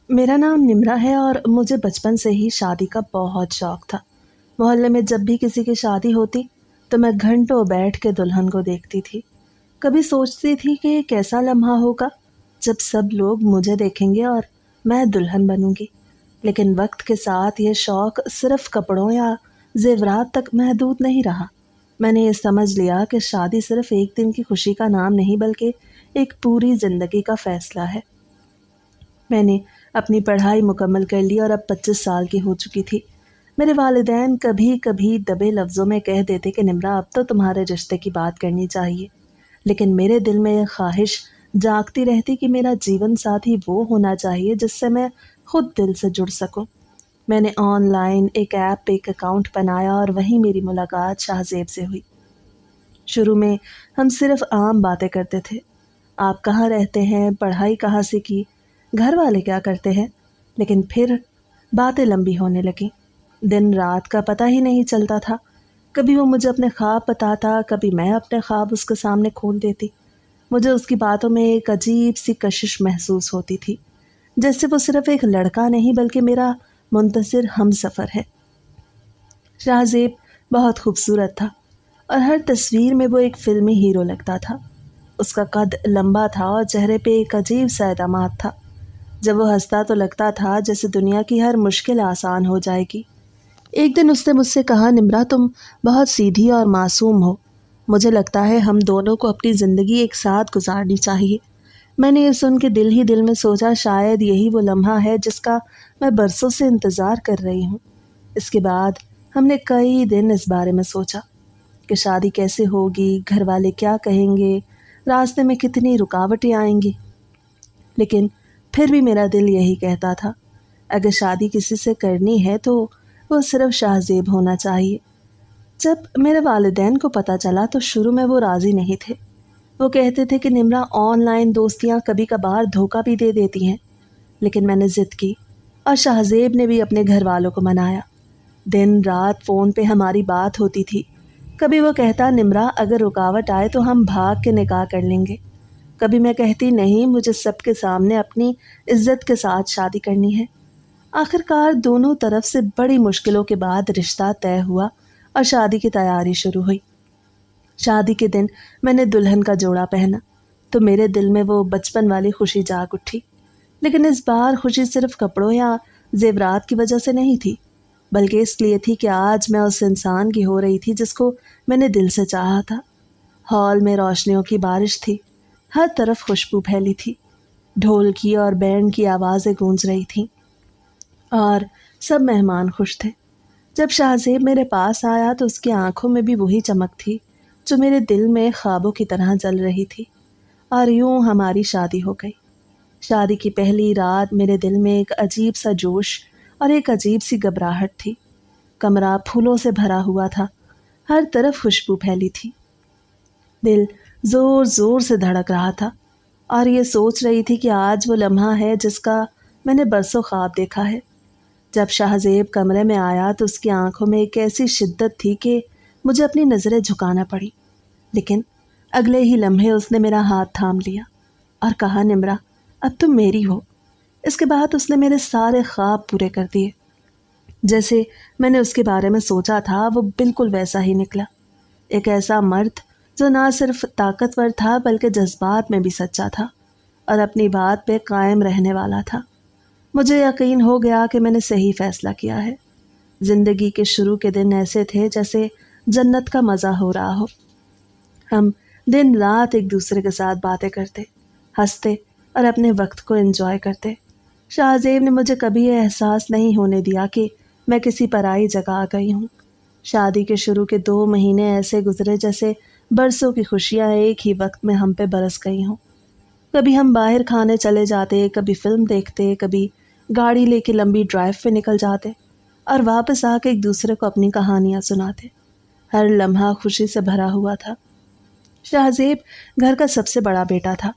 میرا نام نمرا ہے اور مجھے بچپن سے ہی شادی کا بہت شوق تھا۔ محلے میں جب بھی کسی کی شادی ہوتی تو میں گھنٹوں بیٹھ کے دلہن کو دیکھتی تھی۔ کبھی سوچتی تھی کہ کیسا لمحہ ہوگا جب سب لوگ مجھے دیکھیں گے اور میں دلہن بنوں گی۔ لیکن وقت کے ساتھ یہ شوق صرف کپڑوں یا زیورات تک محدود نہیں رہا۔ میں نے یہ سمجھ لیا کہ شادی صرف ایک دن کی خوشی کا نام نہیں بلکہ ایک پوری زندگی کا فیصلہ ہے۔ میں نے اپنی پڑھائی مکمل کر لی اور اب 25 سال کی ہو چکی تھی۔ میرے والدین کبھی کبھی دبے لفظوں میں کہہ دیتے کہ نمرا اب تو تمہارے رشتے کی بات کرنی چاہیے، لیکن میرے دل میں یہ خواہش جاگتی رہتی کہ میرا جیون ساتھی وہ ہونا چاہیے جس سے میں خود دل سے جڑ سکوں۔ میں نے آن لائن ایک ایپ پہ ایک اکاؤنٹ بنایا اور وہیں میری ملاقات شاہ زیب سے ہوئی۔ شروع میں ہم صرف عام باتیں کرتے تھے۔ آپ کہاں رہتے ہیں، پڑھائی کہاں سے کی، گھر والے کیا کرتے ہیں، لیکن پھر باتیں لمبی ہونے لگیں۔ دن رات کا پتہ ہی نہیں چلتا تھا۔ کبھی وہ مجھے اپنے خواب بتاتا، کبھی میں اپنے خواب اس کے سامنے کھول دیتی۔ مجھے اس کی باتوں میں ایک عجیب سی کشش محسوس ہوتی تھی، جیسے وہ صرف ایک لڑکا نہیں بلکہ میرا منتظر ہم سفر ہے۔ شاہ زیب بہت خوبصورت تھا اور ہر تصویر میں وہ ایک فلمی ہیرو لگتا تھا۔ اس کا قد لمبا تھا اور چہرے پہ ایک عجیب سا اعتماد تھا۔ جب وہ ہنستا تو لگتا تھا جیسے دنیا کی ہر مشکل آسان ہو جائے گی۔ ایک دن اس نے مجھ سے کہا، نمرا تم بہت سیدھی اور معصوم ہو، مجھے لگتا ہے ہم دونوں کو اپنی زندگی ایک ساتھ گزارنی چاہیے۔ میں نے یہ سن کے دل ہی دل میں سوچا شاید یہی وہ لمحہ ہے جس کا میں برسوں سے انتظار کر رہی ہوں۔ اس کے بعد ہم نے کئی دن اس بارے میں سوچا کہ شادی کیسے ہوگی، گھر والے کیا کہیں گے، راستے میں کتنی رکاوٹیں آئیں گی، لیکن پھر بھی میرا دل یہی کہتا تھا اگر شادی کسی سے کرنی ہے تو وہ صرف شاہ زیب ہونا چاہیے۔ جب میرے والدین کو پتہ چلا تو شروع میں وہ راضی نہیں تھے۔ وہ کہتے تھے کہ نمرا آن لائن دوستیاں کبھی کبھار دھوکہ بھی دے دیتی ہیں، لیکن میں نے ضد کی اور شاہ زیب نے بھی اپنے گھر والوں کو منایا۔ دن رات فون پہ ہماری بات ہوتی تھی۔ کبھی وہ کہتا نمرا اگر رکاوٹ آئے تو ہم بھاگ کے نکاح کر لیں گے، کبھی میں کہتی نہیں مجھے سب کے سامنے اپنی عزت کے ساتھ شادی کرنی ہے۔ آخرکار دونوں طرف سے بڑی مشکلوں کے بعد رشتہ طے ہوا اور شادی کی تیاری شروع ہوئی۔ شادی کے دن میں نے دلہن کا جوڑا پہنا تو میرے دل میں وہ بچپن والی خوشی جاگ اٹھی، لیکن اس بار خوشی صرف کپڑوں یا زیورات کی وجہ سے نہیں تھی، بلکہ اس لیے تھی کہ آج میں اس انسان کی ہو رہی تھی جس کو میں نے دل سے چاہا تھا۔ ہال میں روشنیوں کی بارش تھی، ہر طرف خوشبو پھیلی تھی، ڈھول کی اور بینڈ کی آوازیں گونج رہی تھیں اور سب مہمان خوش تھے۔ جب شاہ زیب میرے پاس آیا تو اس کی آنکھوں میں بھی وہی چمک تھی جو میرے دل میں خوابوں کی طرح جل رہی تھی، اور یوں ہماری شادی ہو گئی۔ شادی کی پہلی رات میرے دل میں ایک عجیب سا جوش اور ایک عجیب سی گھبراہٹ تھی۔ کمرہ پھولوں سے بھرا ہوا تھا، ہر طرف خوشبو پھیلی تھی۔ دل زور زور سے دھڑک رہا تھا اور یہ سوچ رہی تھی کہ آج وہ لمحہ ہے جس کا میں نے برسوں خواب دیکھا ہے۔ جب شاہ زیب کمرے میں آیا تو اس کی آنکھوں میں ایک ایسی شدت تھی کہ مجھے اپنی نظریں جھکانا پڑی، لیکن اگلے ہی لمحے اس نے میرا ہاتھ تھام لیا اور کہا نمرا اب تم میری ہو۔ اس کے بعد اس نے میرے سارے خواب پورے کر دیے۔ جیسے میں نے اس کے بارے میں سوچا تھا وہ بالکل ویسا ہی نکلا، ایک ایسا مرد جو نہ صرف طاقتور تھا بلکہ جذبات میں بھی سچا تھا اور اپنی بات پہ قائم رہنے والا تھا۔ مجھے یقین ہو گیا کہ میں نے صحیح فیصلہ کیا ہے۔ زندگی کے شروع کے دن ایسے تھے جیسے جنت کا مزہ ہو رہا ہو۔ ہم دن رات ایک دوسرے کے ساتھ باتیں کرتے، ہنستے اور اپنے وقت کو انجوائے کرتے۔ شاہ زیب نے مجھے کبھی یہ احساس نہیں ہونے دیا کہ میں کسی پرائی جگہ آ گئی ہوں۔ شادی کے شروع کے 2 مہینے ایسے گزرے جیسے برسوں کی خوشیاں ایک ہی وقت میں ہم پہ برس گئی ہوں۔ کبھی ہم باہر کھانے چلے جاتے، کبھی فلم دیکھتے، کبھی گاڑی لے کے لمبی ڈرائیو پہ نکل جاتے اور واپس آ کے ایک دوسرے کو اپنی کہانیاں سناتے۔ ہر لمحہ خوشی سے بھرا ہوا تھا۔ شاہ زیب گھر کا سب سے بڑا بیٹا تھا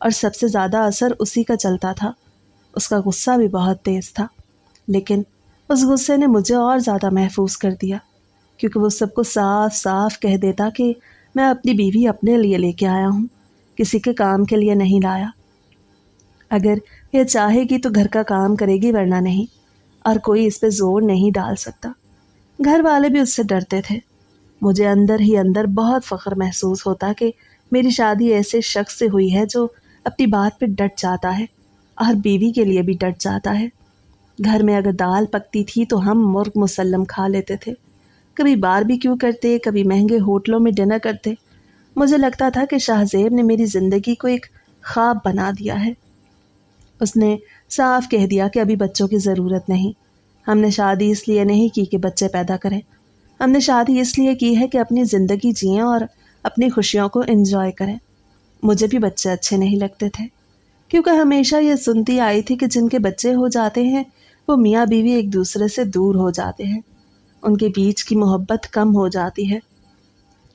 اور سب سے زیادہ اثر اسی کا چلتا تھا۔ اس کا غصہ بھی بہت تیز تھا، لیکن اس غصے نے مجھے اور زیادہ محفوظ کر دیا، کیونکہ وہ سب کو صاف صاف کہہ دیتا کہ میں اپنی بیوی اپنے لیے لے کے آیا ہوں، کسی کے کام کے لیے نہیں لایا۔ اگر یہ چاہے گی تو گھر کا کام کرے گی ورنہ نہیں، اور کوئی اس پہ زور نہیں ڈال سکتا۔ گھر والے بھی اس سے ڈرتے تھے۔ مجھے اندر ہی اندر بہت فخر محسوس ہوتا کہ میری شادی ایسے شخص سے ہوئی ہے جو اپنی بات پہ ڈٹ جاتا ہے اور بیوی کے لیے بھی ڈٹ جاتا ہے۔ گھر میں اگر دال پکتی تھی تو ہم مرغ مسلم کھا لیتے تھے، کبھی باربیکیو کرتے، کبھی مہنگے ہوٹلوں میں ڈنر کرتے۔ مجھے لگتا تھا کہ شاہ زیب نے میری زندگی کو ایک خواب بنا دیا ہے۔ اس نے صاف کہہ دیا کہ ابھی بچوں کی ضرورت نہیں، ہم نے شادی اس لیے نہیں کی کہ بچے پیدا کریں، ہم نے شادی اس لیے کی ہے کہ اپنی زندگی جئیں اور اپنی خوشیوں کو انجوائے کریں۔ مجھے بھی بچے اچھے نہیں لگتے تھے، کیونکہ ہمیشہ یہ سنتی آئی تھی کہ جن کے بچے ہو جاتے ہیں وہ میاں بیوی ایک دوسرے سے دور ہو جاتے ہیں، ان کے بیچ کی محبت کم ہو جاتی ہے۔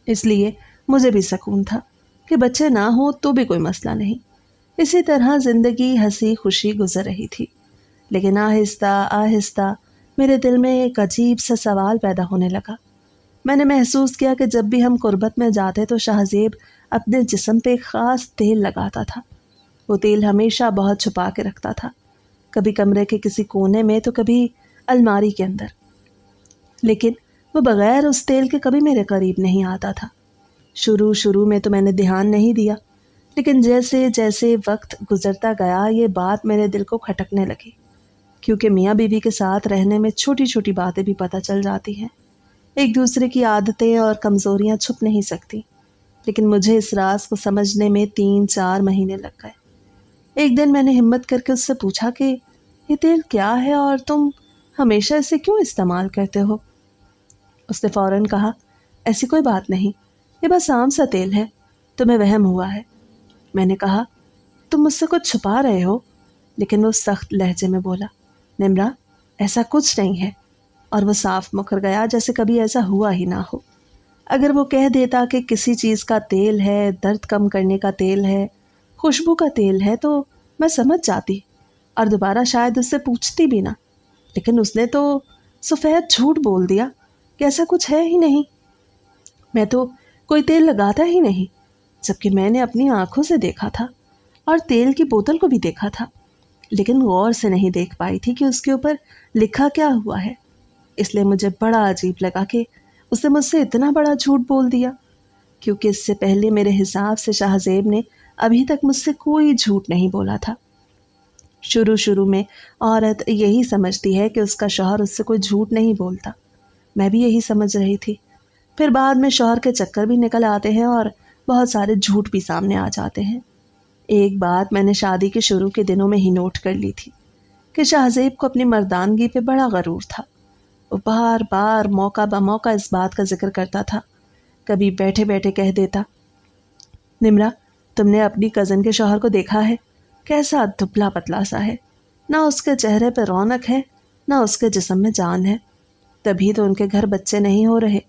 اس لیے مجھے بھی سکون تھا کہ بچے نہ ہوں تو بھی کوئی مسئلہ نہیں۔ اسی طرح زندگی ہنسی خوشی گزر رہی تھی، لیکن آہستہ آہستہ میرے دل میں ایک عجیب سا سوال پیدا ہونے لگا۔ میں نے محسوس کیا کہ جب بھی ہم قربت میں جاتے تو شاہ زیب اپنے جسم پہ ایک خاص تیل لگاتا تھا۔ وہ تیل ہمیشہ بہت چھپا کے رکھتا تھا، کبھی کمرے کے کسی کونے میں تو کبھی الماری کے اندر، لیکن وہ بغیر اس تیل کے کبھی میرے قریب نہیں آتا تھا۔ شروع میں تو میں نے دھیان نہیں دیا، لیکن جیسے جیسے وقت گزرتا گیا یہ بات میرے دل کو کھٹکنے لگی، کیونکہ میاں بیوی کے ساتھ رہنے میں چھوٹی چھوٹی باتیں بھی پتہ چل جاتی ہیں۔ ایک دوسرے کی عادتیں اور کمزوریاں چھپ نہیں سکتی، لیکن مجھے اس راز کو سمجھنے میں 3-4 مہینے لگ گئے۔ ایک دن میں نے ہمت کر کے اس سے پوچھا کہ یہ تیل کیا ہے اور تم ہمیشہ اسے کیوں استعمال کرتے ہو؟ اس نے فوراً کہا، ایسی کوئی بات نہیں، یہ بس عام سا تیل ہے، تمہیں وہم ہوا ہے۔ میں نے کہا، تم مجھ سے کچھ چھپا رہے ہو؟ لیکن وہ سخت لہجے میں بولا، نمرا ایسا کچھ نہیں ہے، اور وہ صاف مکر گیا جیسے کبھی ایسا ہوا ہی نہ ہو۔ اگر وہ کہہ دیتا کہ کسی چیز کا تیل ہے، درد کم کرنے کا تیل ہے، خوشبو کا تیل ہے، تو میں سمجھ جاتی اور دوبارہ شاید اس سے پوچھتی بھی نہ، لیکن اس نے تو سفید جھوٹ بول دیا کہ ایسا کچھ ہے ہی نہیں، میں تو کوئی تیل لگاتا ہی نہیں، جبکہ میں نے اپنی آنکھوں سے دیکھا تھا اور تیل کی بوتل کو بھی دیکھا تھا، لیکن غور سے نہیں دیکھ پائی تھی کہ اس کے اوپر لکھا کیا ہوا ہے۔ اس لیے مجھے بڑا عجیب لگا کہ اس نے مجھ سے اتنا بڑا جھوٹ بول دیا، کیونکہ اس سے پہلے میرے حساب سے شاہ زیب نے ابھی تک مجھ سے کوئی جھوٹ نہیں بولا تھا۔ شروع میں عورت یہی سمجھتی ہے کہ اس کا شوہر اس سے کوئی جھوٹ نہیں بولتا، میں بھی یہی سمجھ رہی تھی۔ پھر بعد میں شوہر کے چکر بھی نکل آتے ہیں اور بہت سارے جھوٹ بھی سامنے آ جاتے ہیں۔ ایک بات میں نے شادی کے شروع کے دنوں میں ہی نوٹ کر لی تھی کہ شاہ زیب کو اپنی مردانگی پہ بڑا غرور تھا۔ وہ بار بار موقع بموقع اس بات کا ذکر کرتا تھا۔ کبھی بیٹھے بیٹھے کہہ دیتا، نمرا تم نے اپنی کزن کے شوہر کو دیکھا ہے؟ کیسا دبلا پتلا سا ہے، نہ اس کے چہرے پہ رونق ہے نہ اس کے جسم میں جان ہے، تبھی تو ان کے گھر بچے نہیں ہو رہے۔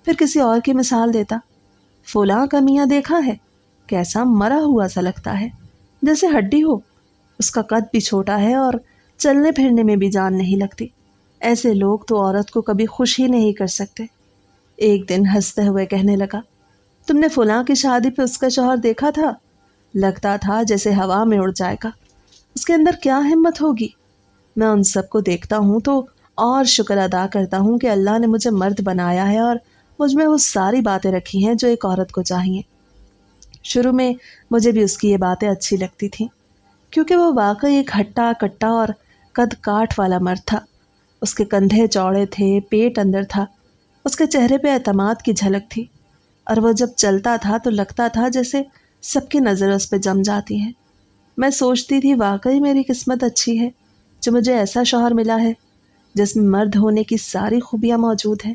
پھر کسی اور کی مثال دیتا، فلاں کا میاں دیکھا ہے، کیسا مرا ہوا سا لگتا ہے، جیسے ہڈی ہو، اس کا قد بھی چھوٹا ہے اور چلنے پھرنے میں بھی جان نہیں لگتی، ایسے لوگ تو عورت کو کبھی خوش ہی نہیں کر سکتے۔ ایک دن ہنستے ہوئے کہنے لگا، تم نے فلاں کی شادی پہ اس کا شوہر دیکھا تھا؟ لگتا تھا جیسے ہوا میں اڑ جائے گا، اس کے اندر کیا ہمت ہوگی۔ میں ان سب کو دیکھتا ہوں تو اور شکر ادا کرتا ہوں کہ اللہ نے مجھے مرد بنایا ہے اور مجھ میں وہ ساری باتیں رکھی ہیں جو ایک عورت کو چاہیے۔ شروع میں مجھے بھی اس کی یہ باتیں اچھی لگتی تھیں، کیونکہ وہ واقعی ایک ہٹا کٹا اور قد کاٹ والا مرد تھا۔ اس کے کندھے چوڑے تھے، پیٹ اندر تھا، اس کے چہرے پہ اعتماد کی جھلک تھی، اور وہ جب چلتا تھا تو لگتا تھا جیسے سب کی نظریں اس پہ جم جاتی ہیں۔ میں سوچتی تھی واقعی میری قسمت اچھی ہے جو مجھے ایسا شوہر ملا ہے جس میں مرد ہونے کی ساری خوبیاں موجود ہیں۔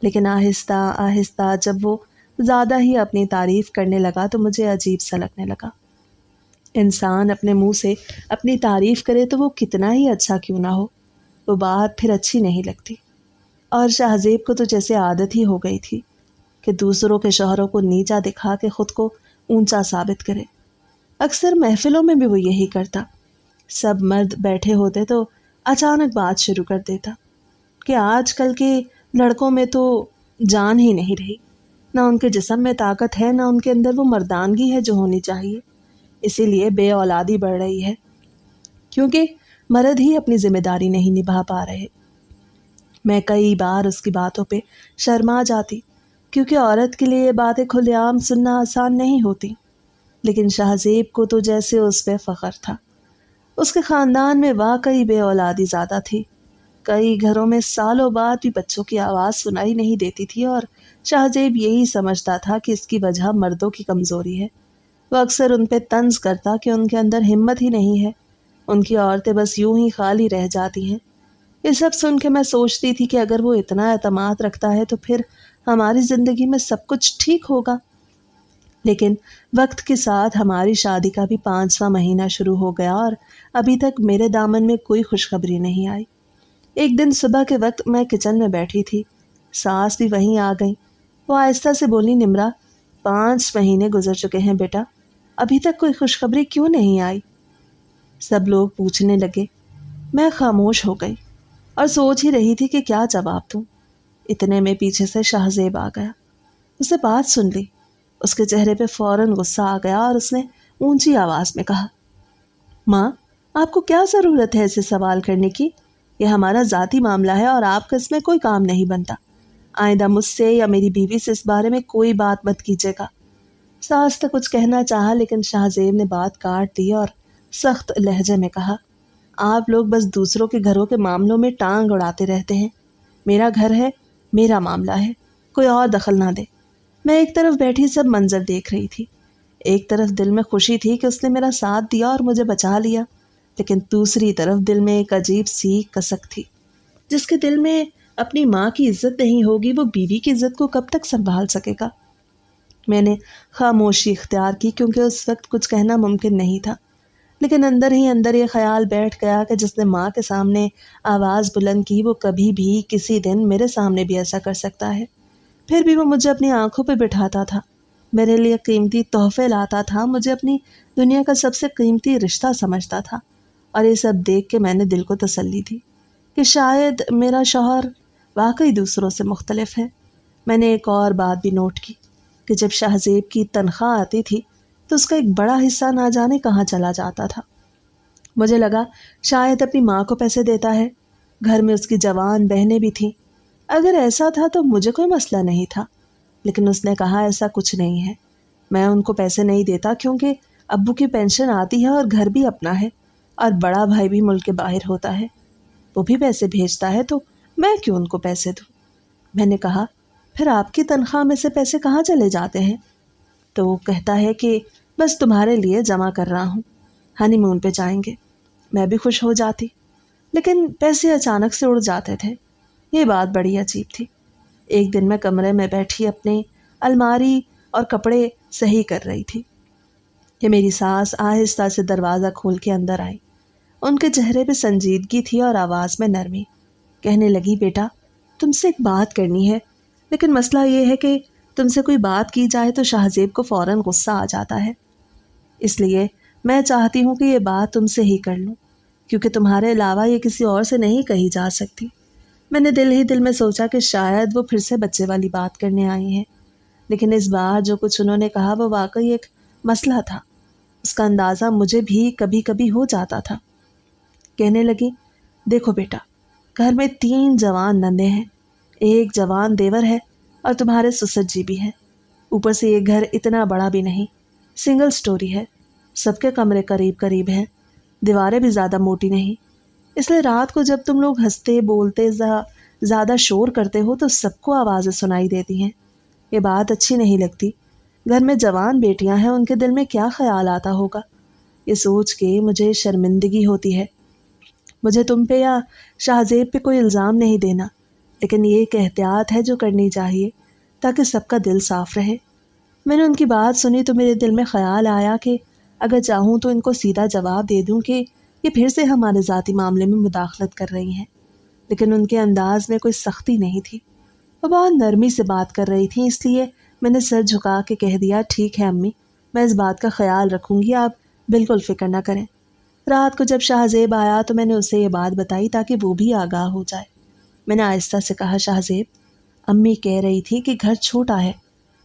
لیکن آہستہ آہستہ جب وہ زیادہ ہی اپنی تعریف کرنے لگا تو مجھے عجیب سا لگنے لگا۔ انسان اپنے منہ سے اپنی تعریف کرے تو وہ کتنا ہی اچھا کیوں نہ ہو، وہ بات پھر اچھی نہیں لگتی۔ اور شاہ زیب کو تو جیسے عادت ہی ہو گئی تھی کہ دوسروں کے شوہروں کو نیچا دکھا کے خود کو اونچا ثابت کرے۔ اکثر محفلوں میں بھی وہ یہی کرتا، سب مرد بیٹھے ہوتے تو اچانک بات شروع کر دیتا کہ آج کل کے لڑکوں میں تو جان ہی نہیں رہی، نہ ان کے جسم میں طاقت ہے نہ ان کے اندر وہ مردانگی ہے جو ہونی چاہیے، اسی لیے بے اولادی بڑھ رہی ہے۔ کیونکہ مرد ہی اپنی ذمہ داری نہیں نبھا پا رہے۔ میں کئی بار اس کی باتوں پہ شرما جاتی، کیونکہ عورت کے لیے یہ باتیں کھلے عام سننا آسان نہیں ہوتی، لیکن شاہ زیب کو تو جیسے اس پہ فخر تھا۔ اس کے خاندان میں واقعی بے اولادی زیادہ تھی۔ کئی گھروں میں سالوں بعد بھی بچوں کی آواز سنائی نہیں دیتی تھی، اور شاہ زیب یہی سمجھتا تھا کہ اس کی وجہ مردوں کی کمزوری ہے۔ وہ اکثر ان پہ طنز کرتا کہ ان کے اندر ہمت ہی نہیں ہے، ان کی عورتیں بس یوں ہی خالی رہ جاتی ہیں۔ یہ سب سن کے میں سوچتی تھی کہ اگر وہ اتنا اعتماد رکھتا ہے تو پھر ہماری زندگی میں سب کچھ ٹھیک ہوگا۔ لیکن وقت کے ساتھ ہماری شادی کا بھی 5واں مہینہ شروع ہو گیا اور ابھی تک میرے دامن میں کوئی خوشخبری نہیں آئی۔ ایک دن صبح کے وقت میں کچن میں بیٹھی تھی، ساس بھی وہیں آ گئی۔ وہ آہستہ سے بولی، نمرا، 5 مہینے گزر چکے ہیں بیٹا، ابھی تک کوئی خوشخبری کیوں نہیں آئی؟ سب لوگ پوچھنے لگے۔ میں خاموش ہو گئی اور سوچ ہی رہی تھی کہ کیا جواب دوں۔ اتنے میں پیچھے سے شاہ زیب آ گیا۔ اسے بات سن لی۔ اس کے چہرے پہ فوراً غصہ آ گیا اور اس نے اونچی آواز میں کہا، ماں، آپ کو کیا ضرورت ہے ایسے سوال کرنے کی؟ یہ ہمارا ذاتی معاملہ ہے اور آپ کا اس میں کوئی کام نہیں بنتا۔ آئندہ مجھ سے یا میری بیوی سے اس بارے میں کوئی بات مت کیجیے گا۔ ساس نے کچھ کہنا چاہا، لیکن شاہ زیب نے بات کاٹ دی اور سخت لہجے میں کہا، آپ لوگ بس دوسروں کے گھروں کے معاملوں میں ٹانگ اڑاتے رہتے ہیں۔ میرا گھر ہے، میرا معاملہ ہے، کوئی اور دخل نہ دے۔ میں ایک طرف بیٹھی سب منظر دیکھ رہی تھی۔ ایک طرف دل میں خوشی تھی کہ اس نے میرا ساتھ دیا اور مجھے بچا لیا، لیکن دوسری طرف دل میں ایک عجیب سی کسک تھی۔ جس کے دل میں اپنی ماں کی عزت نہیں ہوگی، وہ بیوی کی عزت کو کب تک سنبھال سکے گا؟ میں نے خاموشی اختیار کی، کیونکہ اس وقت کچھ کہنا ممکن نہیں تھا، لیکن اندر ہی اندر یہ خیال بیٹھ گیا کہ جس نے ماں کے سامنے آواز بلند کی، وہ کبھی بھی کسی دن میرے سامنے بھی ایسا کر سکتا ہے۔ پھر بھی وہ مجھے اپنی آنکھوں پہ بٹھاتا تھا، میرے لیے قیمتی تحفے لاتا تھا، مجھے اپنی دنیا کا سب سے قیمتی رشتہ سمجھتا تھا۔ اور یہ سب دیکھ کے میں نے دل کو تسلی دی کہ شاید میرا شوہر واقعی دوسروں سے مختلف ہے۔ میں نے ایک اور بات بھی نوٹ کی کہ جب شاہ زیب کی تنخواہ آتی تھی تو اس کا ایک بڑا حصہ نہ جانے کہاں چلا جاتا تھا۔ مجھے لگا شاید اپنی ماں کو پیسے دیتا ہے۔ گھر میں اس کی جوان بہنیں بھی تھیں۔ اگر ایسا تھا تو مجھے کوئی مسئلہ نہیں تھا، لیکن اس نے کہا ایسا کچھ نہیں ہے، میں ان کو پیسے نہیں دیتا کیونکہ ابو کی پینشن آتی ہے اور گھر بھی اپنا ہے، اور بڑا بھائی بھی ملک کے باہر ہوتا ہے، وہ بھی پیسے بھیجتا ہے، تو میں کیوں ان کو پیسے دوں؟ میں نے کہا، پھر آپ کی تنخواہ میں سے پیسے کہاں چلے جاتے ہیں؟ تو وہ کہتا ہے کہ بس تمہارے لیے جمع کر رہا ہوں، ہنی مون پہ جائیں گے۔ میں بھی خوش ہو جاتی، لیکن پیسے اچانک سے اڑ جاتے تھے۔ یہ بات بڑی عجیب تھی۔ ایک دن میں کمرے میں بیٹھی اپنے الماری اور کپڑے صحیح کر رہی تھی کہ میری ساس آہستہ سے دروازہ کھول کے اندر آئی۔ ان کے چہرے پہ سنجیدگی تھی اور آواز میں نرمی۔ کہنے لگی، بیٹا، تم سے ایک بات کرنی ہے، لیکن مسئلہ یہ ہے کہ تم سے کوئی بات کی جائے تو شاہ زیب کو فوراً غصہ آ جاتا ہے، اس لیے میں چاہتی ہوں کہ یہ بات تم سے ہی کر لوں، کیونکہ تمہارے علاوہ یہ کسی اور سے نہیں کہی جا سکتی۔ میں نے دل ہی دل میں سوچا کہ شاید وہ پھر سے بچے والی بات کرنے آئی ہیں، لیکن اس بار جو کچھ انہوں نے کہا وہ واقعی ایک مسئلہ تھا۔ اس کا اندازہ مجھے بھی کبھی کبھی ہو جاتا تھا۔ کہنے لگی، دیکھو بیٹا، گھر میں 3 جوان نندے ہیں، ایک جوان دیور ہے اور تمہارے سسر جی بھی ہیں۔ اوپر سے یہ گھر اتنا بڑا بھی نہیں، سنگل سٹوری ہے، سب کے کمرے قریب قریب ہیں، دیواریں بھی زیادہ موٹی نہیں، اس لیے رات کو جب تم لوگ ہنستے بولتے زیادہ شور کرتے ہو تو سب کو آوازیں سنائی دیتی ہیں۔ یہ بات اچھی نہیں لگتی۔ گھر میں جوان بیٹیاں ہیں، ان کے دل میں کیا خیال آتا ہوگا؟ یہ سوچ کے مجھے شرمندگی ہوتی ہے۔ مجھے تم پہ یا شاہ زیب پہ کوئی الزام نہیں دینا، لیکن یہ ایک احتیاط ہے جو کرنی چاہیے تاکہ سب کا دل صاف رہے۔ میں نے ان کی بات سنی تو میرے دل میں خیال آیا کہ اگر چاہوں تو ان کو سیدھا جواب دے دوں کہ یہ پھر سے ہمارے ذاتی معاملے میں مداخلت کر رہی ہیں، لیکن ان کے انداز میں کوئی سختی نہیں تھی، وہ بہت نرمی سے بات کر رہی تھیں، اس لیے میں نے سر جھکا کے کہہ دیا، ٹھیک ہے امی، میں اس بات کا خیال رکھوں گی، آپ بالکل فکر نہ کریں۔ رات کو جب شاہ زیب آیا تو میں نے اسے یہ بات بتائی تاکہ وہ بھی آگاہ ہو جائے۔ میں نے آہستہ سے کہا، شاہ زیب، امی کہہ رہی تھی کہ گھر چھوٹا ہے،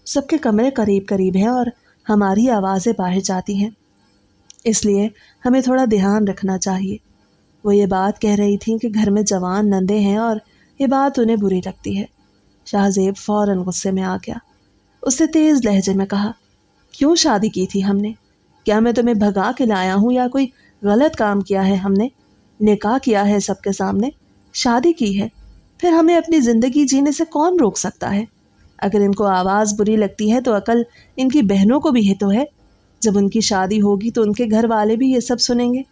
سب کے کمرے قریب قریب ہیں اور ہماری آوازیں باہر جاتی ہیں، اس لیے ہمیں تھوڑا دھیان رکھنا چاہیے۔ وہ یہ بات کہہ رہی تھیں کہ گھر میں جوان نندے ہیں اور یہ بات انہیں بری لگتی ہے۔ شاہ زیب فوراً غصے میں آ گیا۔ اس نے تیز لہجے میں کہا، کیوں شادی کی تھی ہم نے؟ کیا میں تمہیں بھگا کے لایا ہوں یا کوئی غلط کام کیا ہے ہم نے؟ نکاح کیا ہے سب کے سامنے، شادی کی ہے، پھر ہمیں اپنی زندگی جینے سے کون روک سکتا ہے؟ اگر ان کو آواز بری لگتی ہے تو عقل ان کی بہنوں کو بھی ہے تو ہے۔ جب ان کی شادی ہوگی تو ان کے گھر والے بھی یہ سب سنیں گے۔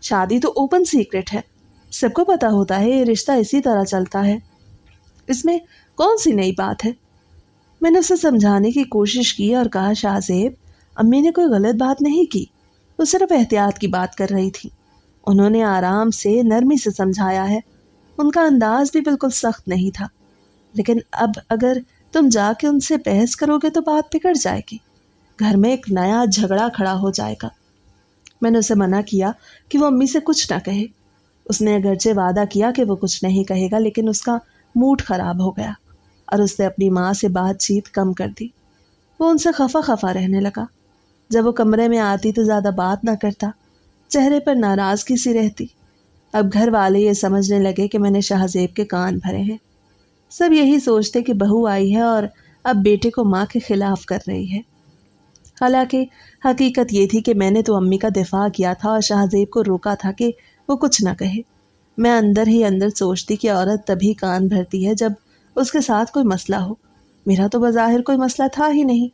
شادی تو اوپن سیکرٹ ہے، سب کو پتا ہوتا ہے یہ رشتہ اسی طرح چلتا ہے، اس میں کون سی نئی بات ہے؟ میں نے اسے سمجھانے کی کوشش کی اور کہا، شاہ زیب، امی نے کوئی غلط بات نہیں کی، وہ صرف احتیاط کی بات کر رہی تھی۔ انہوں نے آرام سے نرمی سے سمجھایا ہے، ان کا انداز بھی بالکل سخت نہیں تھا، لیکن اب اگر تم جا کے ان سے بحث کرو گے تو بات بگڑ جائے گی، گھر میں ایک نیا جھگڑا کھڑا ہو جائے گا۔ میں نے اسے منع کیا کہ وہ امی سے کچھ نہ کہے۔ اس نے اگرچہ وعدہ کیا کہ وہ کچھ نہیں کہے گا، لیکن اس کا موڈ خراب ہو گیا اور اس نے اپنی ماں سے بات چیت کم کر دی۔ وہ ان سے خفا خفا رہنے لگا۔ جب وہ کمرے میں آتی تو زیادہ بات نہ کرتا، چہرے پر ناراضگی سی رہتی۔ اب گھر والے یہ سمجھنے لگے کہ میں نے شاہ زیب کے کان بھرے ہیں۔ سب یہی سوچتے کہ بہو آئی ہے اور اب بیٹے کو ماں کے خلاف کر رہی ہے۔ حالانکہ حقیقت یہ تھی کہ میں نے تو امی کا دفاع کیا تھا اور شاہ زیب کو روکا تھا کہ وہ کچھ نہ کہے۔ میں اندر ہی اندر سوچتی کہ عورت تبھی کان بھرتی ہے جب اس کے ساتھ کوئی مسئلہ ہو۔ میرا تو بظاہر کوئی مسئلہ تھا ہی نہیں۔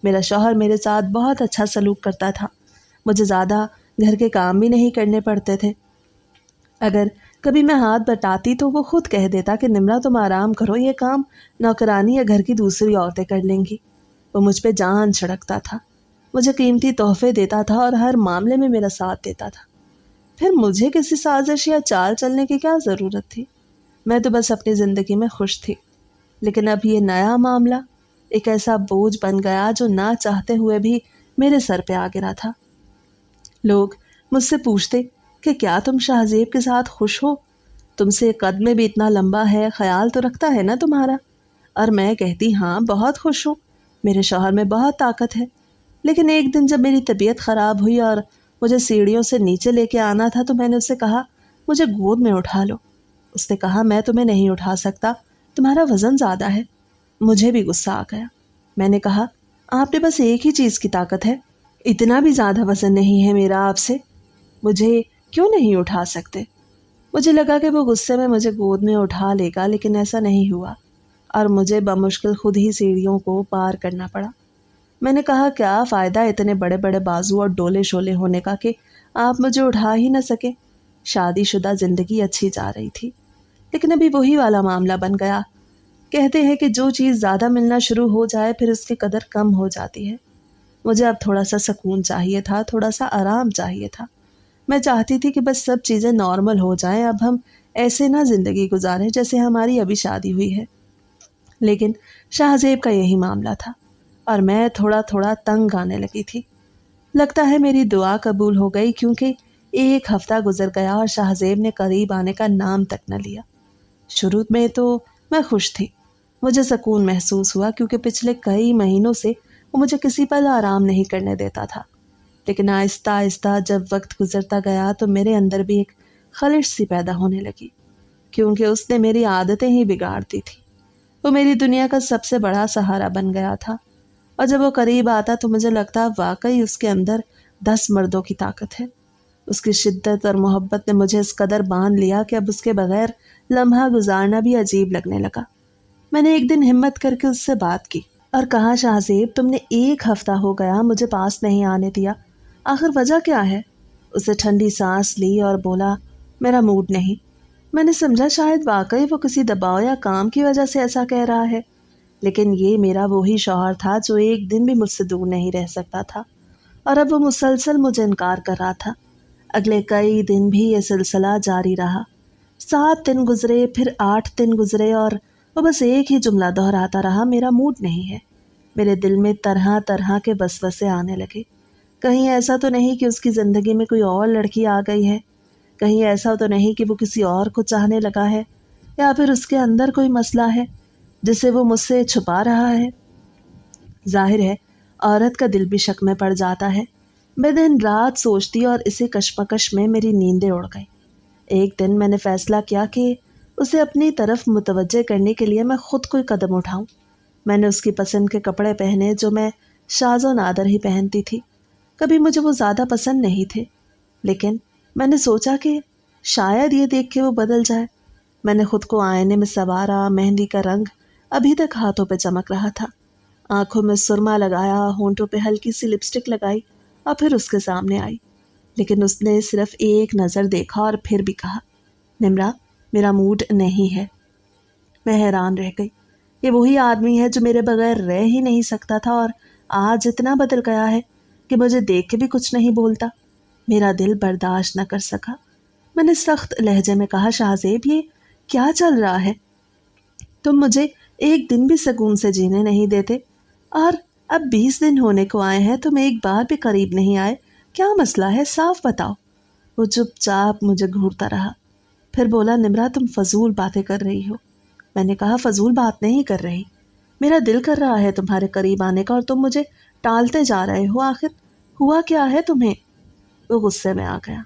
میرا شوہر میرے ساتھ بہت اچھا سلوک کرتا تھا، مجھے زیادہ گھر کے کام بھی نہیں کرنے پڑتے تھے۔ اگر کبھی میں ہاتھ بٹاتی تو وہ خود کہہ دیتا کہ نمرا تم آرام کرو، یہ کام نوکرانی یا گھر کی دوسری عورتیں کر لیں گی۔ وہ مجھ پہ جان چھڑکتا تھا، مجھے قیمتی تحفے دیتا تھا اور ہر معاملے میں میرا ساتھ دیتا تھا۔ پھر مجھے کسی سازش یا چال چلنے کی کیا ضرورت تھی؟ میں تو بس اپنی زندگی میں خوش تھی۔ لیکن اب یہ نیا معاملہ ایک ایسا بوجھ بن گیا جو نہ چاہتے ہوئے بھی میرے سر پہ آ گرا تھا۔ لوگ مجھ سے پوچھتے کہ کیا تم شاہ زیب کے ساتھ خوش ہو؟ تم سے قد میں بھی اتنا لمبا ہے، خیال تو رکھتا ہے نا تمہارا؟ اور میں کہتی، ہاں بہت خوش ہوں، میرے شوہر میں بہت طاقت ہے۔ لیکن ایک دن جب میری طبیعت خراب ہوئی اور مجھے سیڑھیوں سے نیچے لے کے آنا تھا تو میں نے اسے کہا، مجھے گود میں اٹھا لو۔ اس نے کہا، میں تمہیں نہیں اٹھا سکتا، تمہارا وزن زیادہ ہے۔ مجھے بھی غصہ آ گیا۔ میں نے کہا، آپ نے بس ایک ہی چیز کی طاقت ہے، اتنا بھی زیادہ وزن نہیں ہے میرا آپ سے، مجھے کیوں نہیں اٹھا سکتے؟ مجھے لگا کہ وہ غصے میں مجھے گود میں اٹھا لے گا، لیکن ایسا نہیں ہوا اور مجھے بمشکل خود ہی سیڑھیوں کو پار کرنا پڑا۔ میں نے کہا، کیا فائدہ اتنے بڑے بڑے بازو اور ڈولے شولے ہونے کا کہ آپ مجھے اٹھا ہی نہ سکے؟ شادی شدہ زندگی اچھی جا رہی تھی، لیکن ابھی وہی والا معاملہ بن گیا۔ کہتے ہیں کہ جو چیز زیادہ ملنا شروع ہو جائے پھر اس کی قدر کم ہو جاتی ہے۔ مجھے اب تھوڑا سا سکون چاہیے تھا، تھوڑا سا آرام چاہیے تھا۔ میں چاہتی تھی کہ بس سب چیزیں نارمل ہو جائیں، اب ہم ایسے نہ زندگی گزاریں جیسے ہماری ابھی شادی ہوئی ہے۔ لیکن شاہ زیب کا یہی معاملہ تھا اور میں تھوڑا تھوڑا تنگ آنے لگی تھی۔ لگتا ہے میری دعا قبول ہو گئی، کیونکہ ایک ہفتہ گزر گیا اور شاہ زیب نے قریب آنے کا نام تک نہ لیا۔ شروع میں تو میں خوش تھی، مجھے سکون محسوس ہوا کیونکہ پچھلے کئی مہینوں سے وہ مجھے کسی پل آرام نہیں کرنے دیتا تھا۔ لیکن آہستہ آہستہ جب وقت گزرتا گیا تو میرے اندر بھی ایک خلش سی پیدا ہونے لگی، کیونکہ اس نے میری عادتیں ہی بگاڑ دی تھی۔ وہ میری دنیا کا سب سے بڑا سہارا بن گیا تھا، اور جب وہ قریب آتا تو مجھے لگتا واقعی اس کے اندر 10 مردوں کی طاقت ہے۔ اس کی شدت اور محبت نے مجھے اس قدر باندھ لیا کہ اب اس کے بغیر لمحہ گزارنا بھی عجیب لگنے لگا۔ میں نے ایک دن ہمت کر کے اس سے بات کی اور کہا، شاہ زیب، تم نے ایک ہفتہ ہو گیا مجھے پاس نہیں آنے دیا، آخر وجہ کیا ہے؟ اسے ٹھنڈی سانس لی اور بولا، میرا موڈ نہیں۔ میں نے سمجھا شاید واقعی وہ کسی دباؤ یا کام کی وجہ سے ایسا کہہ رہا ہے، لیکن یہ میرا وہی شوہر تھا جو ایک دن بھی مجھ سے دور نہیں رہ سکتا تھا، اور اب وہ مسلسل مجھے انکار کر رہا تھا۔ اگلے کئی دن بھی یہ سلسلہ جاری رہا۔ 7 دن گزرے، پھر 8 دن گزرے اور وہ بس ایک ہی جملہ دہراتا رہا، میرا موڈ نہیں ہے۔ میرے دل میں طرح طرح کے وسوسے آنے لگے۔ کہیں ایسا تو نہیں کہ اس کی زندگی میں کوئی اور لڑکی آ گئی ہے؟ کہیں ایسا تو نہیں کہ وہ کسی اور کو چاہنے لگا ہے؟ یا پھر اس کے اندر کوئی مسئلہ ہے جسے وہ مجھ سے چھپا رہا ہے؟ ظاہر ہے عورت کا دل بھی شک میں پڑ جاتا ہے، میں دن رات سوچتی اور اسی کشمکش میں میری نیندیں اڑ گئیں۔ ایک دن میں نے فیصلہ کیا کہ اسے اپنی طرف متوجہ کرنے کے لیے میں خود کوئی قدم اٹھاؤں۔ میں نے اس کی پسند کے کپڑے پہنے جو میں شاز و نادر ہی پہنتی تھی۔ کبھی مجھے وہ زیادہ پسند نہیں تھے، لیکن میں نے سوچا کہ شاید یہ دیکھ کے وہ بدل جائے۔ میں نے خود کو آئینے میں سنوارا، مہندی کا رنگ ابھی تک ہاتھوں پہ چمک رہا تھا، آنکھوں میں سرما لگایا، ہونٹوں پہ ہلکی سی لپسٹک لگائی اور پھر اس کے سامنے آئی۔ لیکن اس نے صرف ایک نظر دیکھا اور پھر بھی کہا، نمرا، میرا موڈ نہیں ہے۔ میں حیران رہ گئی۔ یہ وہی آدمی ہے جو میرے بغیر رہ ہی نہیں سکتا تھا اور آج اتنا بدل گیا ہے کہ مجھے دیکھ کے بھی کچھ نہیں بولتا۔ میرا دل برداشت نہ کر سکا۔ میں نے سخت لہجے میں کہا، شاہزیب، یہ کیا چل رہا ہے؟ تم مجھے ایک دن بھی سکون سے جینے نہیں دیتے، اور اب 20 دن ہونے کو آئے ہیں، تم ایک بار بھی قریب نہیں آئے۔ کیا مسئلہ ہے؟ صاف بتاؤ۔ وہ چپ چاپ مجھے گھورتا رہا، پھر بولا، نمرا، تم فضول باتیں کر رہی ہو۔ میں نے کہا، فضول بات نہیں کر رہی، میرا دل کر رہا ہے تمہارے قریب آنے کا اور تم مجھے ٹالتے جا رہے ہو۔ آخر ہوا کیا ہے تمہیں؟ وہ غصے میں آ گیا،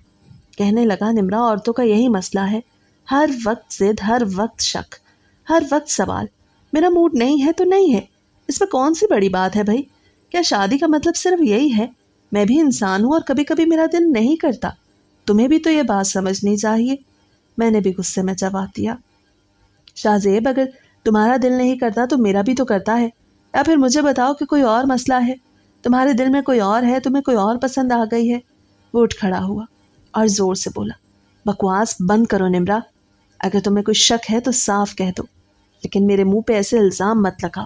کہنے لگا، نمرا، عورتوں کا یہی مسئلہ ہے، ہر وقت ضد، ہر وقت شک، ہر وقت سوال۔ میرا موڈ نہیں ہے تو نہیں ہے، اس میں کون سی بڑی بات ہے بھائی؟ کیا شادی کا مطلب صرف یہی ہے؟ میں بھی انسان ہوں اور کبھی کبھی میرا دل نہیں کرتا، تمہیں بھی تو یہ بات سمجھنی چاہیے۔ میں نے بھی غصے میں جواب دیا، شاہزیب، اگر تمہارا دل نہیں کرتا تو میرا بھی تو کرتا ہے، یا پھر مجھے بتاؤ کہ کوئی اور مسئلہ ہے، تمہارے دل میں کوئی اور ہے، تمہیں کوئی اور پسند آ گئی ہے۔ وہ اٹھ کھڑا ہوا اور زور سے بولا، بکواس بند کرو نمرا، اگر تمہیں کوئی شک ہے تو صاف کہہ دو، لیکن میرے منہ پہ ایسے الزام مت لگاؤ۔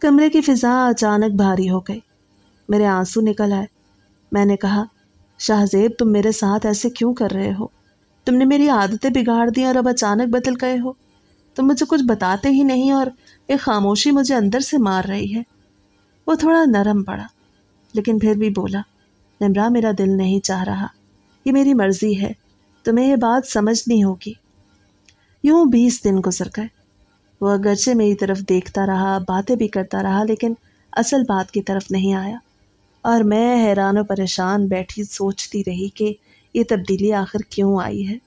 کمرے کی فضا اچانک بھاری ہو گئی، میرے آنسو نکل آئے۔ میں نے کہا، شاہزیب، تم میرے ساتھ ایسے کیوں کر رہے ہو؟ تم نے میری عادتیں بگاڑ دی اور اب اچانک بدل گئے ہو۔ تم مجھے کچھ بتاتے ہی نہیں اور ایک خاموشی مجھے اندر سے مار رہی ہے۔ وہ تھوڑا نرم پڑا، لیکن پھر بھی بولا، نمرا، میرا دل نہیں چاہ رہا، یہ میری مرضی ہے، تمہیں یہ بات سمجھنی ہوگی۔ یوں 20 دن گزر گئے۔ وہ اگرچہ میری طرف دیکھتا رہا، باتیں بھی کرتا رہا، لیکن اصل بات کی طرف نہیں آیا، اور میں حیران و پریشان بیٹھی سوچتی رہی کہ یہ تبدیلی آخر کیوں آئی ہے۔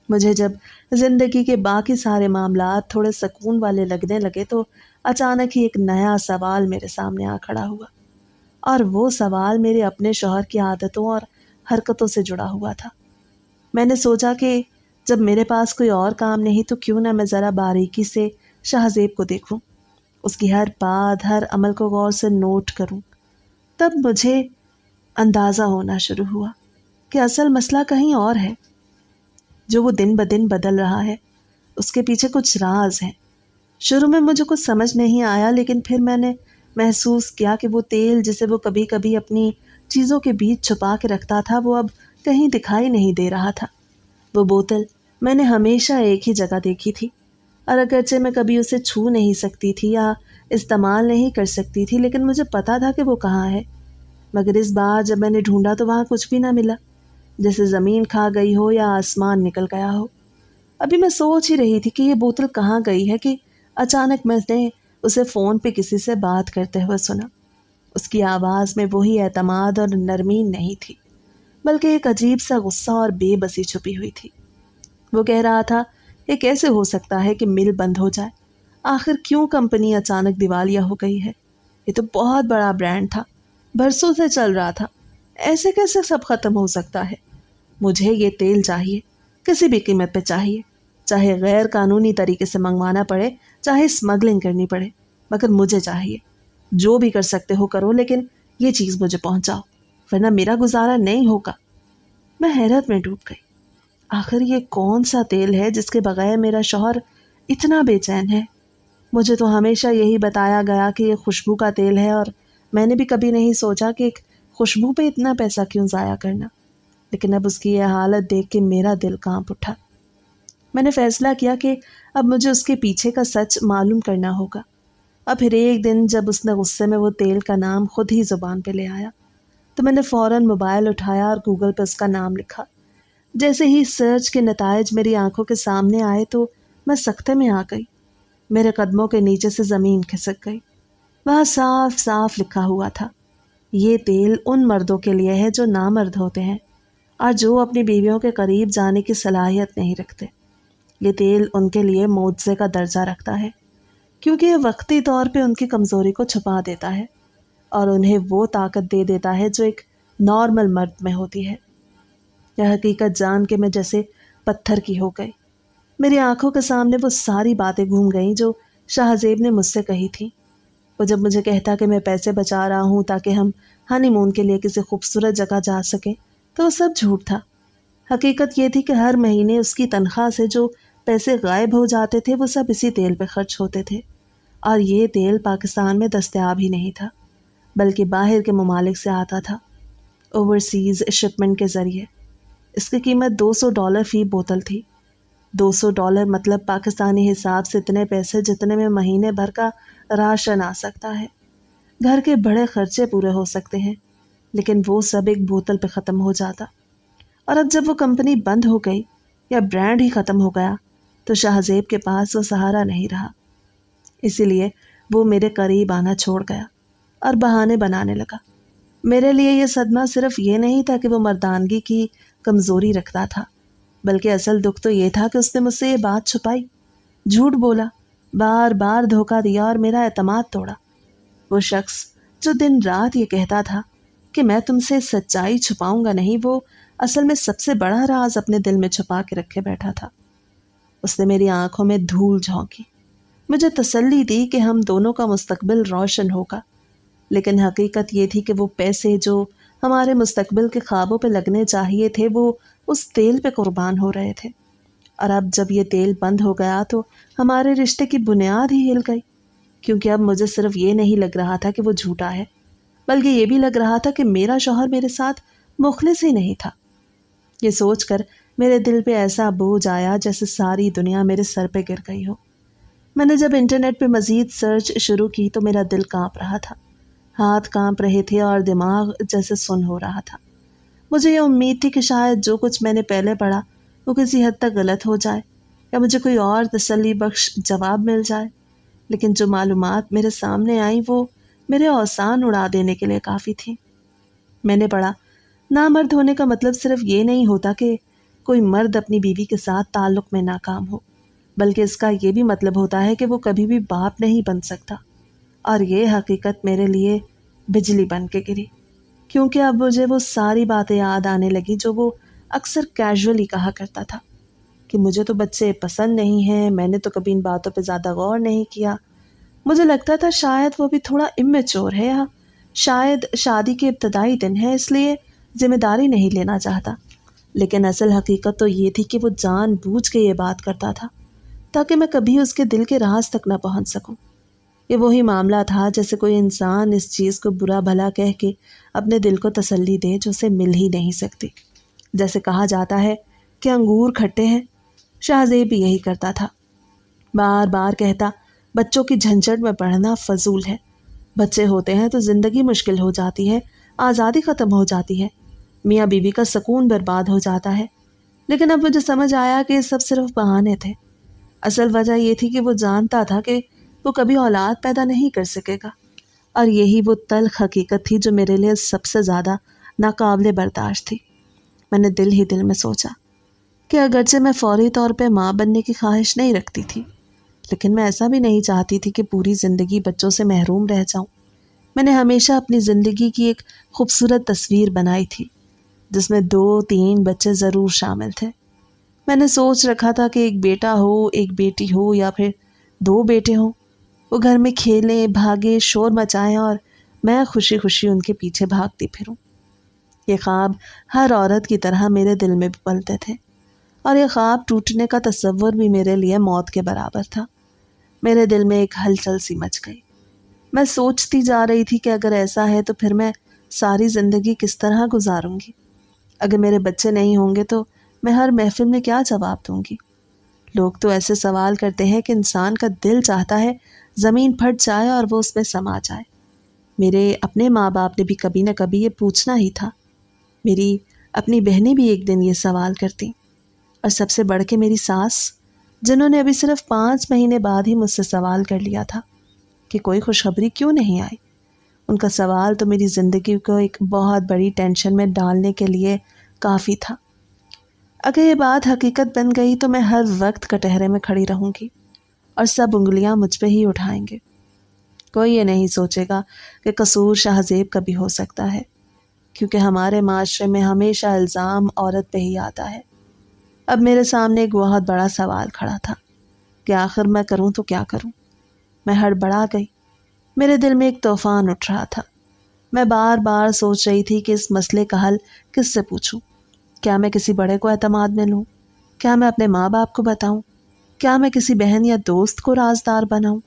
مجھے جب زندگی کے باقی سارے معاملات تھوڑے سکون والے لگنے لگے تو اچانک ہی ایک نیا سوال میرے سامنے آ کھڑا ہوا، اور وہ سوال میرے اپنے شوہر کی عادتوں اور حرکتوں سے جڑا ہوا تھا۔ میں نے سوچا کہ جب میرے پاس کوئی اور کام نہیں تو کیوں نہ میں ذرا باریکی سے شاہزیب کو دیکھوں، اس کی ہر بات، ہر عمل کو غور سے نوٹ کروں۔ تب مجھے اندازہ ہونا شروع ہوا کہ اصل مسئلہ کہیں اور ہے۔ جو وہ دن بدن بدل رہا ہے، اس کے پیچھے کچھ راز ہیں۔ شروع میں مجھے کچھ سمجھ نہیں آیا، لیکن پھر میں نے محسوس کیا کہ وہ تیل جسے وہ کبھی کبھی اپنی چیزوں کے بیچ چھپا کے رکھتا تھا، وہ اب کہیں دکھائی نہیں دے رہا تھا۔ وہ بوتل میں نے ہمیشہ ایک ہی جگہ دیکھی تھی، اور اگرچہ میں کبھی اسے چھو نہیں سکتی تھی یا استعمال نہیں کر سکتی تھی، لیکن مجھے پتا تھا کہ وہ کہاں ہے۔ مگر اس بار جب میں نے ڈھونڈا تو وہاں کچھ بھی نہ ملا، جیسے زمین کھا گئی ہو یا آسمان نکل گیا ہو۔ ابھی میں سوچ ہی رہی تھی کہ یہ بوتل کہاں گئی ہے کہ اچانک میں نے اسے فون پہ کسی سے بات کرتے ہوئے سنا۔ اس کی آواز میں وہی اعتماد اور نرمی نہیں تھی، بلکہ ایک عجیب سا غصہ اور بے بسی چھپی ہوئی تھی۔ وہ کہہ رہا تھا، یہ کیسے ہو سکتا ہے کہ مل بند ہو جائے؟ آخر کیوں کمپنی اچانک دیوالیہ ہو گئی ہے؟ یہ تو بہت بڑا برانڈ تھا، برسوں سے چل رہا تھا، ایسے کیسے سب ختم ہو سکتا ہے؟ مجھے یہ تیل چاہیے، کسی بھی قیمت پہ چاہیے، چاہے غیر قانونی طریقے سے منگوانا پڑے، چاہے اسمگلنگ کرنی پڑے، مگر مجھے چاہیے۔ جو بھی کر سکتے ہو کرو، لیکن یہ چیز مجھے پہنچاؤ، ورنہ میرا گزارا نہیں ہوگا۔ میں حیرت میں ڈوب گئی۔ آخر یہ کون سا تیل ہے جس کے بغیر میرا شوہر اتنا بے چین ہے؟ مجھے تو ہمیشہ یہی بتایا گیا کہ یہ خوشبو کا تیل ہے، اور میں نے بھی کبھی نہیں سوچا کہ ایک خوشبو پہ اتنا پیسہ کیوں ضائع کرنا۔ لیکن اب اس کی یہ حالت دیکھ کے میرا دل کانپ اٹھا۔ میں نے فیصلہ کیا کہ اب مجھے اس کے پیچھے کا سچ معلوم کرنا ہوگا۔ اب پھر ایک دن جب اس نے غصے میں وہ تیل کا نام خود ہی زبان پہ لے آیا تو میں نے فوراً موبائل اٹھایا اور گوگل پہ اس کا نام لکھا۔ جیسے ہی سرچ کے نتائج میری آنکھوں کے سامنے آئے تو میں سکتے میں آ گئی۔ میرے قدموں کے نیچے سے زمین کھسک گئی۔ وہاں صاف صاف لکھا ہوا تھا، یہ تیل ان مردوں کے لیے ہے جو نامرد ہوتے ہیں اور جو اپنی بیویوں کے قریب جانے کی صلاحیت نہیں رکھتے۔ یہ تیل ان کے لیے معجزے کا درجہ رکھتا ہے، کیونکہ یہ وقتی طور پہ ان کی کمزوری کو چھپا دیتا ہے اور انہیں وہ طاقت دے دیتا ہے جو ایک نارمل مرد میں ہوتی ہے۔ یہ حقیقت جان کے میں جیسے پتھر کی ہو گئی۔ میری آنکھوں کے سامنے وہ ساری باتیں گھوم گئیں جو شاہ زیب نے مجھ سے کہی تھی۔ وہ جب مجھے کہتا کہ میں پیسے بچا رہا ہوں تاکہ ہم ہنی مون کے لیے کسی خوبصورت جگہ جا سکیں، تو وہ سب جھوٹ تھا۔ حقیقت یہ تھی کہ ہر مہینے اس کی تنخواہ سے جو پیسے غائب ہو جاتے تھے وہ سب اسی تیل پہ خرچ ہوتے تھے، اور یہ تیل پاکستان میں دستیاب ہی نہیں تھا بلکہ باہر کے ممالک سے آتا تھا، اوورسیز شپمنٹ کے ذریعے۔ اس کی قیمت $200 فی بوتل تھی۔ $200 مطلب پاکستانی حساب سے اتنے پیسے جتنے میں مہینے بھر کا راشن آ سکتا ہے۔ گھر کے بڑے خرچے پورے ہو سکتے ہیں، لیکن وہ سب ایک بوتل پہ ختم ہو جاتا۔ اور اب جب وہ کمپنی بند ہو گئی یا برانڈ ہی ختم ہو گیا تو شاہ زیب کے پاس وہ سہارا نہیں رہا۔ اسی لیے وہ میرے قریب آنا چھوڑ گیا اور بہانے بنانے لگا۔ میرے لیے یہ صدمہ صرف یہ نہیں تھا کہ وہ مردانگی کی کمزوری رکھتا تھا، بلکہ اصل دکھ تو یہ تھا کہ اس نے مجھ سے یہ بات چھپائی، جھوٹ بولا، بار بار دھوکہ دیا اور میرا اعتماد توڑا۔ وہ شخص جو دن رات یہ کہتا تھا کہ میں تم سے سچائی چھپاؤں گا نہیں، وہ اصل میں سب سے بڑا راز اپنے دل میں چھپا کے رکھے بیٹھا تھا۔ اس نے میری آنکھوں میں دھول جھونکی، مجھے تسلی دی کہ ہم دونوں کا مستقبل روشن ہوگا، لیکن حقیقت یہ تھی کہ وہ پیسے جو ہمارے مستقبل کے خوابوں پہ لگنے چاہیے تھے وہ اس تیل پہ قربان ہو رہے تھے۔ اور اب جب یہ تیل بند ہو گیا تو ہمارے رشتے کی بنیاد ہی ہل گئی، کیونکہ اب مجھے صرف یہ نہیں لگ رہا تھا کہ وہ جھوٹا ہے، بلکہ یہ بھی لگ رہا تھا کہ میرا شوہر میرے ساتھ مخلص ہی نہیں تھا۔ یہ سوچ کر میرے دل پہ ایسا بوجھ آیا جیسے ساری دنیا میرے سر پہ گر گئی ہو۔ میں نے جب انٹرنیٹ پہ مزید سرچ شروع کی تو میرا دل کانپ رہا تھا، ہاتھ کانپ رہے تھے اور دماغ جیسے سن ہو رہا تھا۔ مجھے یہ امید تھی کہ شاید جو کچھ میں نے پہلے پڑھا وہ کسی حد تک غلط ہو جائے یا مجھے کوئی اور تسلی بخش جواب مل جائے، لیکن جو معلومات میرے سامنے آئیں وہ میرے اوسان اڑا دینے کے لیے کافی تھیں۔ میں نے پڑھا، نامرد ہونے کا مطلب صرف یہ نہیں ہوتا کہ کوئی مرد اپنی بیوی کے ساتھ تعلق میں ناکام ہو، بلکہ اس کا یہ بھی مطلب ہوتا ہے کہ وہ کبھی بھی باپ نہیں بن سکتا۔ اور یہ حقیقت میرے لیے بجلی بن کے گری، کیونکہ اب مجھے وہ ساری باتیں یاد آنے لگی جو وہ اکثر کیجولی کہا کرتا تھا کہ مجھے تو بچے پسند نہیں ہیں، میں نے تو کبھی ان باتوں پہ زیادہ غور نہیں کیا۔ مجھے لگتا تھا شاید وہ بھی تھوڑا امیچور ہے، یا شاید شادی کے ابتدائی دن ہے اس لیے ذمہ داری نہیں لینا چاہتا، لیکن اصل حقیقت تو یہ تھی کہ وہ جان بوجھ کے یہ بات کرتا تھا تاکہ میں کبھی اس کے دل کے راز تک نہ پہنچ سکوں۔ یہ وہی معاملہ تھا جیسے کوئی انسان اس چیز کو برا بھلا کہہ کے اپنے دل کو تسلی دے جو اسے مل ہی نہیں سکتی۔ جیسے کہا جاتا ہے کہ انگور کھٹے ہیں، شاہ زیب بھی یہی کرتا تھا، بار بار کہتا بچوں کی جھنجھٹ میں پڑھنا فضول ہے، بچے ہوتے ہیں تو زندگی مشکل ہو جاتی ہے، آزادی ختم ہو جاتی ہے، میاں بیوی کا سکون برباد ہو جاتا ہے۔ لیکن اب مجھے سمجھ آیا کہ یہ سب صرف بہانے تھے۔ اصل وجہ یہ تھی کہ وہ جانتا تھا کہ وہ کبھی اولاد پیدا نہیں کر سکے گا، اور یہی وہ تلخ حقیقت تھی جو میرے لیے سب سے زیادہ ناقابل برداشت تھی۔ میں نے دل ہی دل میں سوچا کہ اگرچہ میں فوری طور پہ ماں بننے کی خواہش نہیں رکھتی تھی، لیکن میں ایسا بھی نہیں چاہتی تھی کہ پوری زندگی بچوں سے محروم رہ جاؤں۔ میں نے ہمیشہ اپنی زندگی کی ایک خوبصورت تصویر بنائی تھی جس میں 2-3 بچے ضرور شامل تھے۔ میں نے سوچ رکھا تھا کہ ایک بیٹا ہو، ایک بیٹی ہو، یا پھر 2 بیٹے ہوں، وہ گھر میں کھیلیں، بھاگیں، شور مچائیں اور میں خوشی خوشی ان کے پیچھے بھاگتی پھروں۔ یہ خواب ہر عورت کی طرح میرے دل میں بھی پلتے تھے، اور یہ خواب ٹوٹنے کا تصور بھی میرے لیے موت کے برابر تھا۔ میرے دل میں ایک ہلچل سی مچ گئی۔ میں سوچتی جا رہی تھی کہ اگر ایسا ہے تو پھر میں ساری زندگی کس طرح گزاروں گی؟ اگر میرے بچے نہیں ہوں گے تو میں ہر محفل میں کیا جواب دوں گی؟ لوگ تو ایسے سوال کرتے ہیں کہ انسان کا دل چاہتا ہے زمین پھٹ جائے اور وہ اس میں سما جائے۔ میرے اپنے ماں باپ نے بھی کبھی نہ کبھی یہ پوچھنا ہی تھا۔ میری اپنی بہنیں بھی ایک دن یہ سوال کرتیں، اور سب سے بڑھ کے میری ساس، جنہوں نے ابھی صرف 5 مہینے بعد ہی مجھ سے سوال کر لیا تھا کہ کوئی خوشخبری کیوں نہیں آئی۔ ان کا سوال تو میری زندگی کو ایک بہت بڑی ٹینشن میں ڈالنے کے لیے کافی تھا۔ اگر یہ بات حقیقت بن گئی تو میں ہر وقت کٹہرے میں کھڑی رہوں گی اور سب انگلیاں مجھ پہ ہی اٹھائیں گے۔ کوئی یہ نہیں سوچے گا کہ قصور شاہ زیب کا بھی ہو سکتا ہے، کیونکہ ہمارے معاشرے میں ہمیشہ الزام عورت پہ ہی آتا ہے۔ اب میرے سامنے ایک بہت بڑا سوال کھڑا تھا کہ آخر میں کروں تو کیا کروں۔ میں ہڑبڑا گئی۔ میرے دل میں ایک طوفان اٹھ رہا تھا۔ میں بار بار سوچ رہی تھی کہ اس مسئلے کا حل کس سے پوچھوں۔ کیا میں کسی بڑے کو اعتماد میں لوں؟ کیا میں اپنے ماں باپ کو بتاؤں؟ کیا میں کسی بہن یا دوست کو رازدار بناؤں؟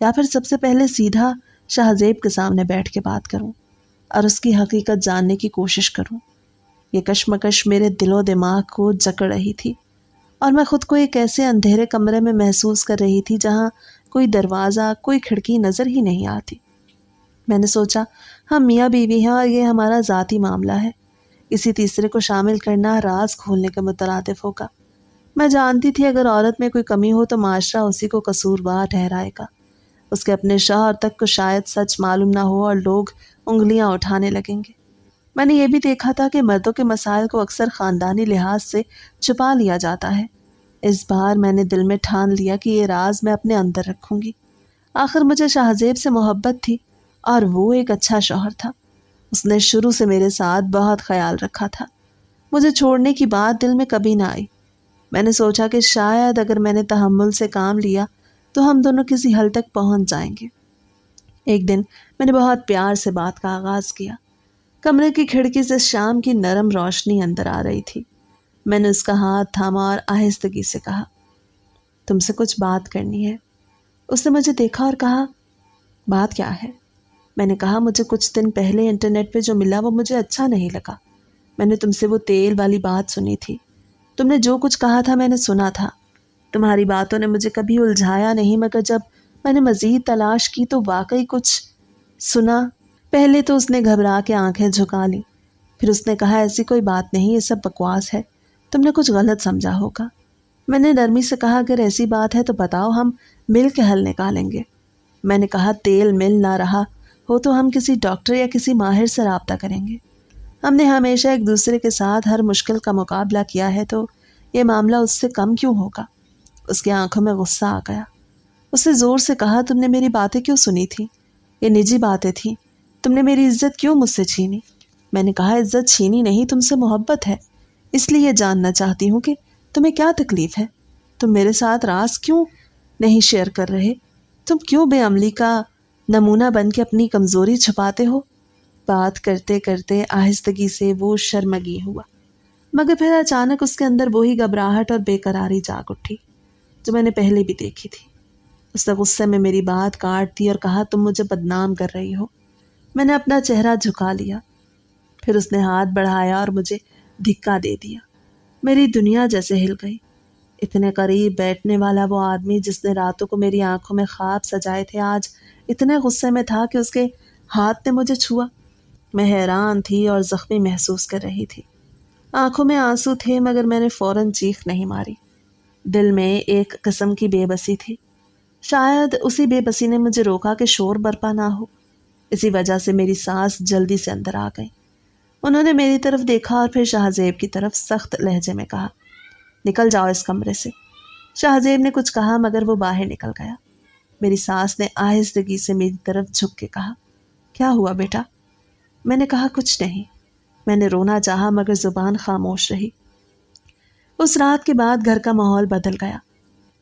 یا پھر سب سے پہلے سیدھا شاہ زیب کے سامنے بیٹھ کے بات کروں اور اس کی حقیقت جاننے کی کوشش کروں؟ یہ کشمکش میرے دل و دماغ کو جکڑ رہی تھی، اور میں خود کو ایک ایسے اندھیرے کمرے میں محسوس کر رہی تھی جہاں کوئی دروازہ، کوئی کھڑکی نظر ہی نہیں آتی۔ میں نے سوچا ہم میاں بیوی ہیں اور یہ ہمارا ذاتی معاملہ ہے، کسی تیسرے کو شامل کرنا راز کھولنے کے مترادف ہوگا۔ میں جانتی تھی اگر عورت میں کوئی کمی ہو تو معاشرہ اسی کو قصوروار ٹھہرائے گا۔ اس کے اپنے شوہر تک کو شاید سچ معلوم نہ ہو اور لوگ انگلیاں اٹھانے لگیں گے۔ میں نے یہ بھی دیکھا تھا کہ مردوں کے مسائل کو اکثر خاندانی لحاظ سے چھپا لیا جاتا ہے۔ اس بار میں نے دل میں ٹھان لیا کہ یہ راز میں اپنے اندر رکھوں گی۔ آخر مجھے شاہ زیب سے محبت تھی اور وہ ایک اچھا شوہر تھا۔ اس نے شروع سے میرے ساتھ بہت خیال رکھا تھا۔ مجھے چھوڑنے کی بات دل میں کبھی نہ آئی۔ میں نے سوچا کہ شاید اگر میں نے تحمل سے کام لیا تو ہم دونوں کسی حل تک پہنچ جائیں گے۔ ایک دن میں نے بہت پیار سے بات کا آغاز کیا۔ کمرے کی کھڑکی سے شام کی نرم روشنی اندر آ رہی تھی۔ میں نے اس کا ہاتھ تھاما اور آہستگی سے کہا، تم سے کچھ بات کرنی ہے۔ اس نے مجھے دیکھا اور کہا، بات کیا ہے؟ میں نے کہا، مجھے کچھ دن پہلے انٹرنیٹ پہ جو ملا وہ مجھے اچھا نہیں لگا۔ میں نے تم سے وہ تیل والی بات سنی تھی۔ تم نے جو کچھ کہا تھا میں نے سنا تھا۔ تمہاری باتوں نے مجھے کبھی الجھایا نہیں، مگر جب میں نے مزید تلاش کی تو واقعی کچھ سنا۔ پہلے تو اس نے گھبرا کے آنکھیں جھکا لی، پھر اس نے کہا، ایسی کوئی بات نہیں، یہ سب بکواس ہے، تم نے کچھ غلط سمجھا ہوگا۔ میں نے نرمی سے کہا، اگر ایسی بات ہے تو بتاؤ، ہم مل کے حل نکالیں گے۔ میں نے کہا، تیل مل نہ رہا ہو تو ہم کسی ڈاکٹر یا کسی ماہر سے رابطہ کریں گے۔ ہم نے ہمیشہ ایک دوسرے کے ساتھ ہر مشکل کا مقابلہ کیا ہے، تو یہ معاملہ اس سے کم کیوں ہوگا؟ اس کی آنکھوں میں غصہ آ گیا۔ اس نے زور سے کہا، تم نے میری باتیں کیوں سنی تھی؟ یہ نجی باتیں تھیں۔ تم نے میری عزت کیوں مجھ سے چھینی؟ میں نے کہا، عزت چھینی نہیں، تم سے محبت ہے، اس لیے جاننا چاہتی ہوں کہ تمہیں کیا تکلیف ہے۔ تم میرے ساتھ راز کیوں نہیں شیئر کر رہے؟ تم کیوں بے عملی کا نمونہ بن کے اپنی کمزوری چھپاتے ہو؟ بات کرتے کرتے آہستگی سے وہ شرمگی ہوا، مگر پھر اچانک اس کے اندر وہی گھبراہٹ اور بے قراری جاگ اٹھی جو میں نے پہلے بھی دیکھی تھی۔ اس نے غصے میں میری بات کاٹ دی اور کہا، تم مجھے بدنام کر رہی ہو۔ میں نے اپنا چہرہ جھکا لیا، پھر اس نے ہاتھ بڑھایا اور مجھے دھکا دے دیا۔ میری دنیا جیسے ہل گئی۔ اتنے قریب بیٹھنے والا وہ آدمی جس نے راتوں کو میری آنکھوں میں خواب سجائے تھے، آج اتنے غصے میں تھا کہ اس کے ہاتھ نے مجھے چھوا۔ میں حیران تھی اور زخمی محسوس کر رہی تھی۔ آنکھوں میں آنسو تھے، مگر میں نے فوراً چیخ نہیں ماری۔ دل میں ایک قسم کی بے بسی تھی۔ شاید اسی بے بسی نے مجھے روکا کہ شور برپا نہ ہو۔ اسی وجہ سے میری سانس جلدی سے اندر آ گئی۔ انہوں نے میری طرف دیکھا اور پھر شاہ زیب کی طرف سخت لہجے میں کہا، نکل جاؤ اس کمرے سے۔ شاہ زیب نے کچھ کہا مگر وہ باہر نکل گیا۔ میری ساس نے آہستگی سے میری طرف جھک کے کہا، کیا ہوا بیٹا؟ میں نے کہا، کچھ نہیں۔ میں نے رونا چاہا مگر زبان خاموش رہی۔ اس رات کے بعد گھر کا ماحول بدل گیا۔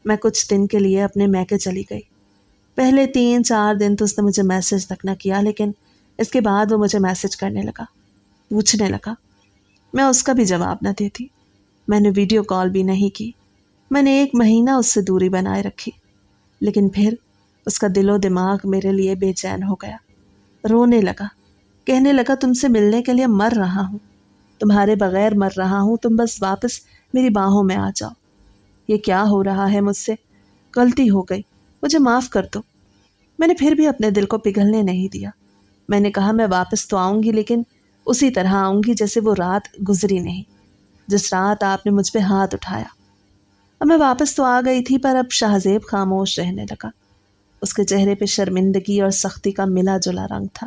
میں کچھ دن کے لیے اپنے میکے چلی گئی۔ پہلے 3-4 دن تو اس نے مجھے میسج تک نہ کیا، لیکن اس کے بعد وہ مجھے میسج کرنے لگا، پوچھنے لگا۔ میں اس کا بھی جواب نہ دیتی۔ میں نے ویڈیو کال بھی نہیں کی۔ میں نے 1 مہینہ اس سے دوری بنائے رکھی، لیکن پھر اس کا دل و دماغ میرے لیے بے چین ہو گیا۔ رونے لگا، کہنے لگا، تم سے ملنے کے لیے مر رہا ہوں، تمہارے بغیر مر رہا ہوں، تم بس واپس میری باہوں میں آ جاؤ۔ یہ کیا ہو رہا ہے مجھ سے؟ غلطی ہو گئی، مجھے معاف کر دو۔ میں نے پھر بھی اپنے دل کو پگھلنے نہیں دیا۔ میں نے کہا، میں واپس تو آؤں گی، لیکن اسی طرح آؤں گی جیسے وہ رات گزری نہیں، جس رات آپ نے مجھ پہ ہاتھ اٹھایا۔ اب میں واپس تو آ گئی تھی، پر اب شاہ زیب خاموش رہنے لگا۔ اس کے چہرے پہ شرمندگی اور سختی کا ملا جلا رنگ تھا۔